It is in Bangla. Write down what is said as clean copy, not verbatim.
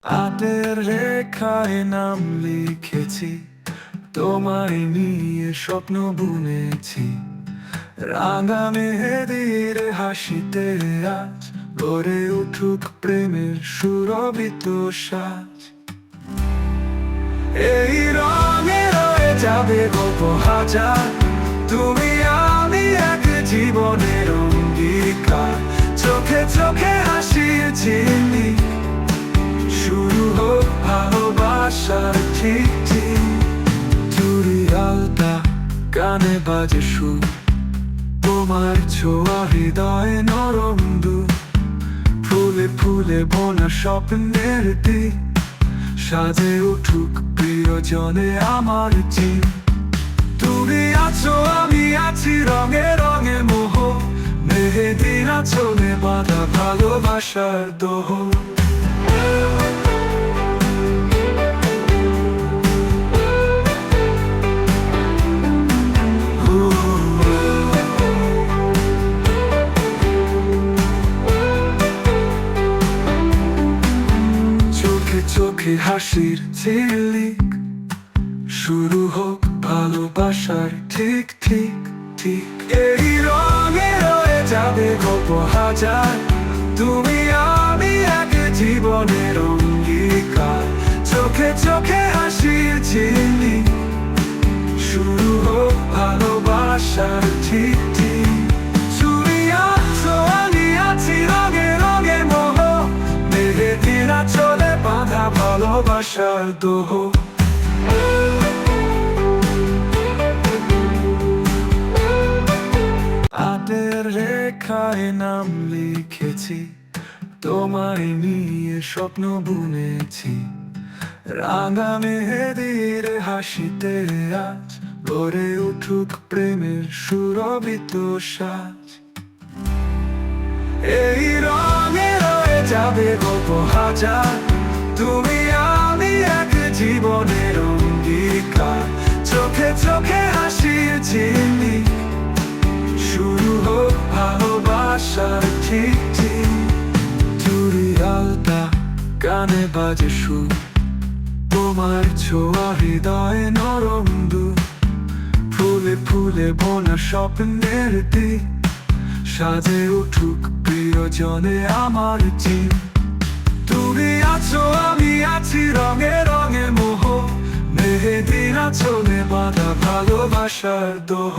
হাতের রেখায় নাম লিখেছি, তোমায় নিয়ে স্বপ্ন বুনেছি। রাঙা মেহেদির হাসিতে আজ গড়ে উঠুক প্রেমের সুরভিত সাজ। এই রঙে রয়ে যাবে গল্প হাজার, তুমি আমি এক জীবনের অঙ্গীকার। চোখে চোখে হাসির ঝিলিক, শুরু হোক ভালোবাসার ঠিক ঠিক। চুড়ি আলতা, কানে বাজে সুর, তোমার ছোঁয়া হৃদয়ে নরম দুধ। ফুলে ফুলে বোনা স্বপ্নের দিক, সাজে উঠুক প্রিয়জনে আমার চিন। তুমি আছো আমি আছি, রঙে রঙে মোহ, মেহেদির আঁচলে বাঁধা ভালোবাসার দোহ। চোখে চোখে হাসির ঝিলিক, শুরু হোক ভালোবাসার ঠিক ঠিক ঠিক। এই রঙে রয়ে যাবে গল্প হাজার, তুমি আমি এক জীবনের অঙ্গীকার। চোখে চোখে হাসির ঝিলিক, শুরু হোক ভালোবাসার ঠিক ঠিক। চুড়ি আছো আমি আছি, রঙে রঙে মোহ, মেহেদির আঁচলে বাঁধা ভালোবাসার দোহ। হাতের রেখায় নাম লিখেছি, তোমায় নিয়ে স্বপ্ন বুনেছি। রাঙা মেহেদির হাসিতে আজ গড়ে উঠুক প্রেমের সুরভিত সাজ। এই রঙে রয়ে যাবে গল্প হাজার, তুমি আমি এক জীবনের অঙ্গীকার। চোখে চোখে হাসির ঝিলিক, শুরু হোক ভালোবাসার ঠিক ঠিক। চুড়ি আলতা, কানে বাজে সুর, তোমার ছোঁয়া হৃদয়ে নরম দুধ। ফুলে ফুলে বোনা স্বপ্নের দিক, সাজে উঠুক প্রিয়জনে আমার চিন। তুমি আছো আমি আছি, রঙে রঙে মোহ, মেহেদির আঁচলে বাঁধা ভালোবাসার দোহ।